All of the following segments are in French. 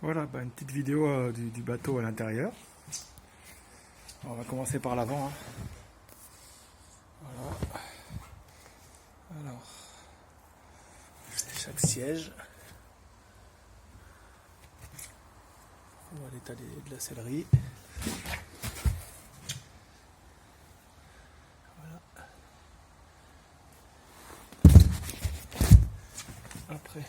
Voilà, une petite vidéo du bateau à l'intérieur. On va commencer par l'avant, hein. Voilà. Alors, chaque siège. On voit l'état de la sellerie. Voilà. Après,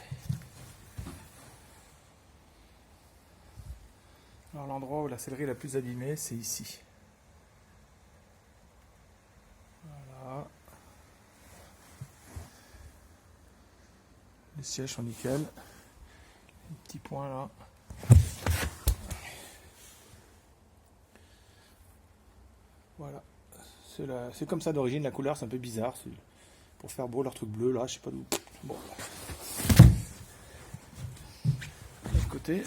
alors l'endroit où la sellerie est la plus abîmée, c'est ici. Voilà. Les sièges sont nickel. Un petit point là. Voilà. C'est comme ça d'origine, la couleur c'est un peu bizarre. C'est pour faire beau leur truc bleu là, je sais pas d'où. Bon. De l'autre côté.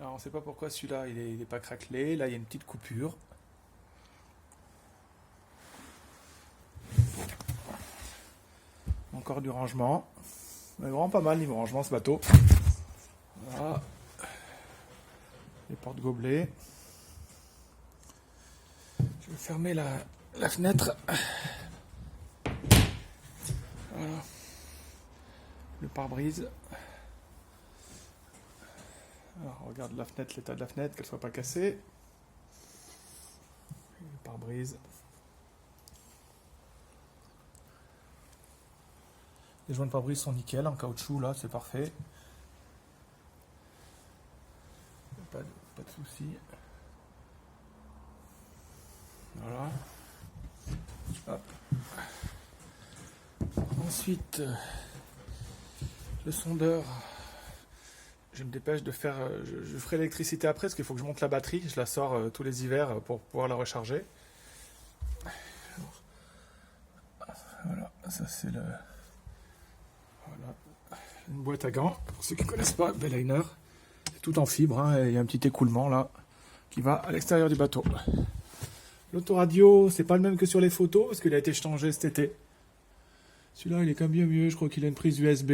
Alors on sait pas pourquoi celui-là il est pas craquelé. Là il y a une petite coupure. Encore du rangement. Mais vraiment pas mal niveau rangement ce bateau. Voilà. Les portes gobelets. Je vais fermer la fenêtre. Voilà. Le pare-brise. Alors on regarde la fenêtre, l'état de la fenêtre, qu'elle soit pas cassée. Le pare-brise. Les joints de pare-brise sont nickel, en caoutchouc là, c'est parfait. Pas de soucis. Voilà. Hop. Ensuite, le sondeur, je me dépêche de faire. Je ferai l'électricité après parce qu'il faut que je monte la batterie. Je la sors tous les hivers pour pouvoir la recharger. Voilà, ça c'est le. Voilà. Une boîte à gants. Pour ceux qui ne connaissent pas, Belliner. C'est tout en fibre, hein, et il y a un petit écoulement là qui va à l'extérieur du bateau. L'autoradio, c'est pas le même que sur les photos parce qu'il a été changé cet été. Celui-là, il est quand même bien mieux. Je crois qu'il a une prise USB.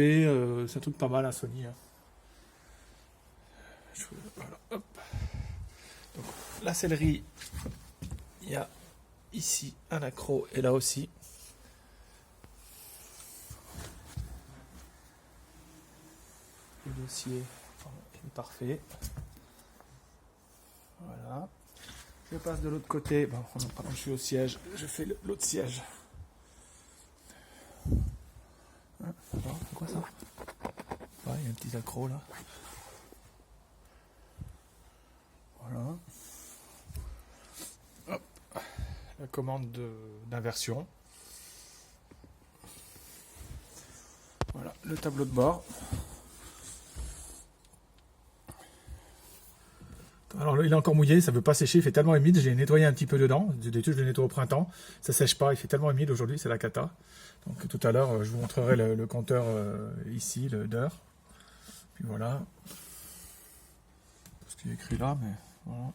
C'est un truc pas mal à Sony, hein. Voilà, hop. Donc, la sellerie, il y a ici un accroc et là aussi. Le dossier est parfait. Voilà. Je passe de l'autre côté. Bon, pendant que je suis au siège, je fais l'autre siège. Hein, c'est quoi ça? Ouais, il y a un petit accroc là. Voilà. Hop. La commande d'inversion. Voilà, le tableau de bord. Alors là, il est encore mouillé, ça ne veut pas sécher, il fait tellement humide, j'ai nettoyé un petit peu dedans. D'habitude, je le nettoie au printemps, ça ne sèche pas, il fait tellement humide aujourd'hui, c'est la cata. Donc tout à l'heure, je vous montrerai le compteur ici, d'heure. Puis voilà. Ce qui est écrit là, mais voilà.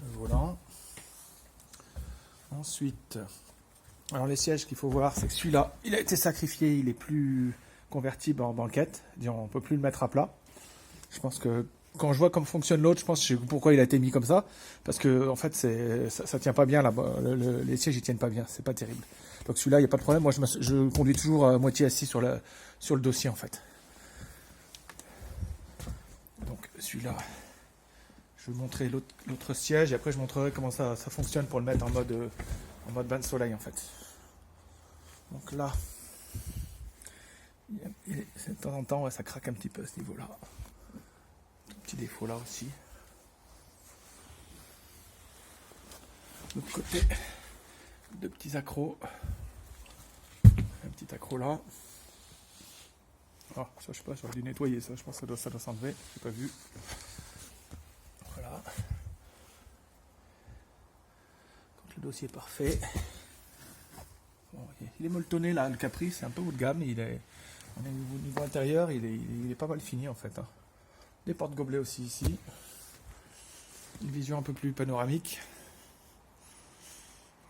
Le volant. Ensuite, alors les sièges qu'il faut voir, c'est que celui-là, il a été sacrifié, il est plus convertible en banquette. On ne peut plus le mettre à plat. Je pense que quand je vois comment fonctionne l'autre, je pense que je sais pourquoi il a été mis comme ça. Parce que en fait, ça tient pas bien là-bas. Les sièges ils tiennent pas bien, c'est pas terrible. Donc celui-là, il n'y a pas de problème. Moi, je conduis toujours à moitié assis sur le dossier en fait. Donc celui-là, je vais vous montrer l'autre siège et après je montrerai comment ça fonctionne pour le mettre en mode bain de soleil en fait. Donc là, de temps en temps, ouais, ça craque un petit peu à ce niveau-là. Petit défaut là aussi. De l'autre côté, deux petits accros. Un petit accro là. Ah, ça je sais pas, j'aurais dû nettoyer ça, je pense que ça doit s'enlever, j'ai pas vu. Voilà. Donc le dossier est parfait. Bon, il est molletonné là, le Capri, c'est un peu haut de gamme, au niveau intérieur, il est pas mal fini en fait, hein. Des portes gobelets aussi ici. Une vision un peu plus panoramique.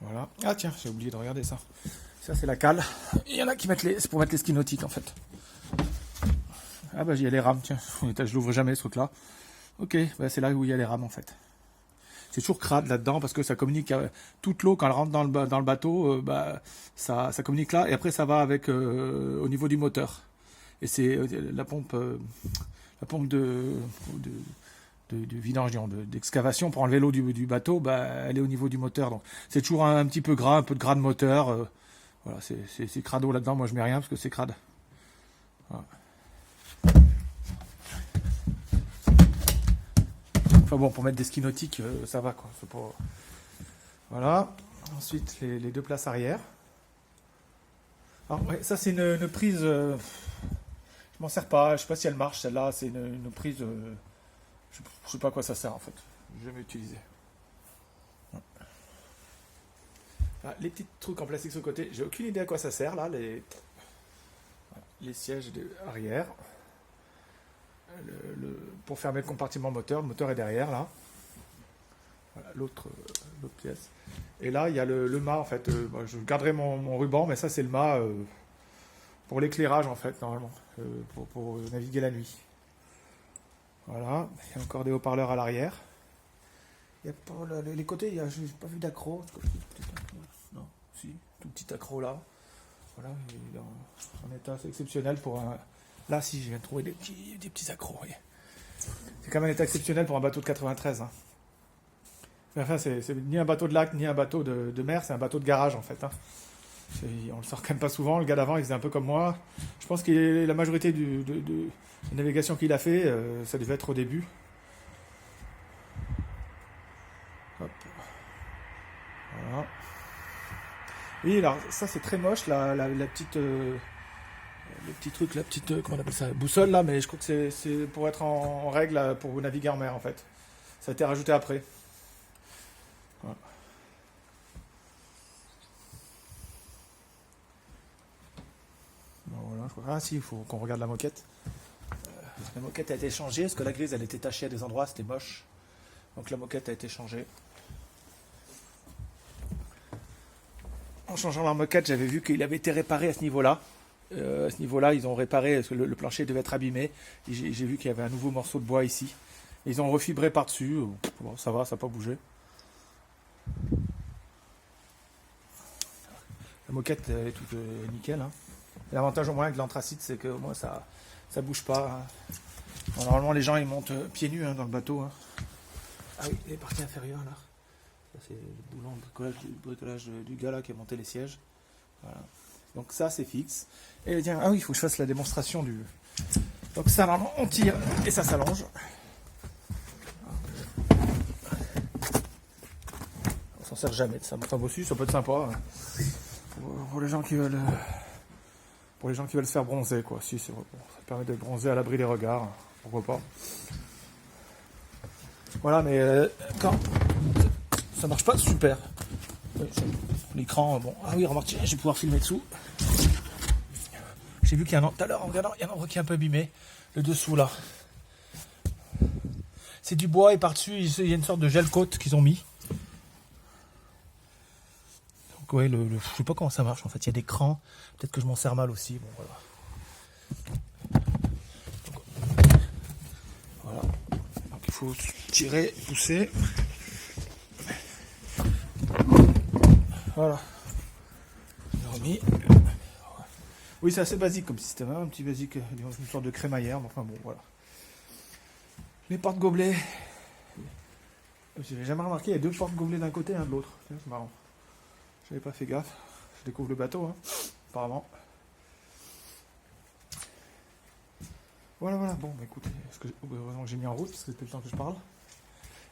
Voilà. Ah tiens, j'ai oublié de regarder ça. Ça c'est la cale. Il y en a qui mettent c'est pour mettre les skis nautiques en fait. Ah bah il y a les rames, tiens. Je l'ouvre jamais ce truc là. Ok, bah, c'est là où il y a les rames en fait. C'est toujours crade là-dedans parce que ça communique toute l'eau quand elle rentre dans le bateau, ça communique là et après ça va avec au niveau du moteur. Et c'est la pompe de vidange, d'excavation pour enlever l'eau du bateau, elle est au niveau du moteur. Donc c'est toujours un petit peu gras, un peu de gras de moteur. Voilà, c'est crado là-dedans. Moi je mets rien parce que c'est crade. Voilà. Enfin bon, pour mettre des skis nautiques, ça va quoi. C'est pas... Voilà. Ensuite, les deux places arrière. Alors, ouais, ça c'est une prise. Je m'en sers pas. Je sais pas si elle marche celle-là. C'est une prise. Je sais pas à quoi ça sert en fait. Je vais jamais utilisé. Ah, les petits trucs en plastique sur le côté. J'ai aucune idée à quoi ça sert là. Les sièges arrière. Pour fermer le compartiment moteur. Le moteur est derrière là. Voilà, l'autre pièce. Et là il y a le mât en fait. Je garderai mon ruban, mais ça c'est le mât pour l'éclairage en fait normalement. Pour naviguer la nuit. Voilà. Il y a encore des haut-parleurs à l'arrière. Il y a pas les côtés, je n'ai pas vu d'accro. Non, si, tout petit accro là. Voilà, il est en état exceptionnel pour un. Là, si, je viens de trouver des petits accros. Voyez. C'est quand même un état exceptionnel pour un bateau de 93. Hein. Mais enfin, c'est ni un bateau de lac, ni un bateau de mer, c'est un bateau de garage en fait. Hein. On le sort quand même pas souvent. Le gars d'avant, il faisait un peu comme moi. Je pense que la majorité de navigation qu'il a fait, ça devait être au début. Hop. Voilà. Oui, alors ça c'est très moche, la petite. Le petit truc, la petite, comment on appelle ça, boussole là, mais je crois que c'est pour être en règle pour naviguer en mer en fait. Ça a été rajouté après. Voilà. Bon, voilà, je crois. Ah si, il faut qu'on regarde la moquette. La moquette a été changée parce que la grise elle était tachée à des endroits, c'était moche. Donc la moquette a été changée. En changeant la moquette, j'avais vu qu'il avait été réparé à ce niveau-là. À ce niveau-là, ils ont réparé, parce que le plancher devait être abîmé. J'ai vu qu'il y avait un nouveau morceau de bois ici. Ils ont refibré par-dessus. Bon, ça va, ça n'a pas bougé. La moquette elle est toute nickel. Hein. L'avantage au moins avec l'anthracite, c'est que au moins ça bouge pas. Hein. Bon, normalement, les gens ils montent pieds nus dans le bateau. Hein. Ah oui, les parties inférieures là. Ça, c'est le boulon de bricolage du gars là qui a monté les sièges. Voilà. Donc ça c'est fixe. Et tiens, ah oui, il faut que je fasse la démonstration du. Donc ça normalement on tire et ça s'allonge. On s'en sert jamais de ça. Enfin aussi, ça peut être sympa. Hein. Pour les gens qui veulent. Pour les gens qui veulent se faire bronzer, quoi. Si, c'est bon, ça permet de bronzer à l'abri des regards. Pourquoi pas. Voilà, mais quand ça marche pas super. L'écran, bon. Ah oui, remarque, je vais pouvoir filmer dessous. J'ai vu qu'il y a tout à l'heure en regardant, il y a un endroit qui est un peu abîmé. Le dessous là. C'est du bois et par-dessus, il y a une sorte de gel coat qu'ils ont mis. Donc ouais, je sais pas comment ça marche en fait. Il y a des crans. Peut-être que je m'en sers mal aussi. Bon voilà. Voilà. Donc il faut tirer, pousser. Voilà. Remis. Oui, c'est assez basique comme système, hein, un petit basique, une sorte de crémaillère, mais enfin bon, voilà. Les porte-gobelets. J'avais jamais remarqué, il y a deux porte-gobelets d'un côté et un de l'autre. C'est marrant. J'avais pas fait gaffe. Je découvre le bateau, hein, apparemment. Voilà, voilà. Bon, bah écoutez, heureusement que j'ai mis en route, parce que c'était le temps que je parle.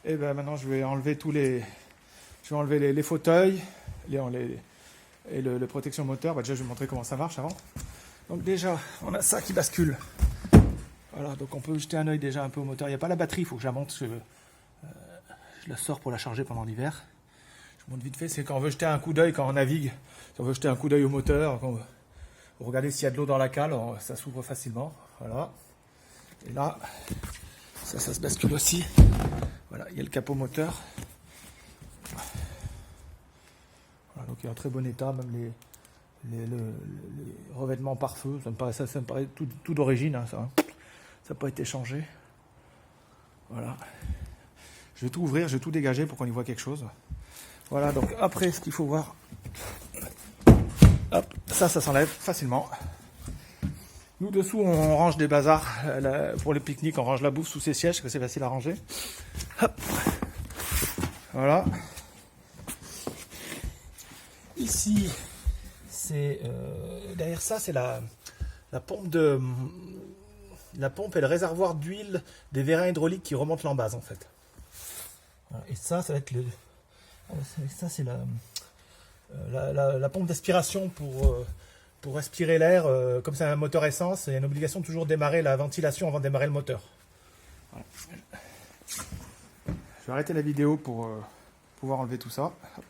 Et ben maintenant, je vais enlever Je vais enlever les fauteuils, et le protection moteur. Bah, déjà, je vais vous montrer comment ça marche avant. Donc déjà, on a ça qui bascule. Voilà, donc on peut jeter un œil déjà un peu au moteur. Il n'y a pas la batterie, il faut que je la monte. Je la sors pour la charger pendant l'hiver. Je vous montre vite fait, c'est quand on veut jeter un coup d'œil, quand on navigue, si on veut jeter un coup d'œil au moteur, quand on veut regarder s'il y a de l'eau dans la cale, ça s'ouvre facilement. Voilà. Et là, ça se bascule aussi. Voilà, il y a le capot moteur. Donc il est en très bon état, même les revêtements par feu, ça me paraît tout d'origine, hein, ça n'a pas été changé. Voilà. Je vais tout ouvrir, je vais tout dégager pour qu'on y voit quelque chose. Voilà, donc après ce qu'il faut voir, hop, ça s'enlève facilement. Nous dessous on range des bazars, pour les pique-niques on range la bouffe sous ces sièges, parce que c'est facile à ranger. Hop. Voilà. Ici, c'est derrière ça, c'est la pompe et le réservoir d'huile des vérins hydrauliques qui remontent l'embase en fait. Voilà. Et ça va être ça c'est la pompe d'aspiration pour respirer l'air. Comme c'est un moteur essence, il y a une obligation de toujours démarrer la ventilation avant de démarrer le moteur. Voilà. Je vais arrêter la vidéo pour pouvoir enlever tout ça. Hop.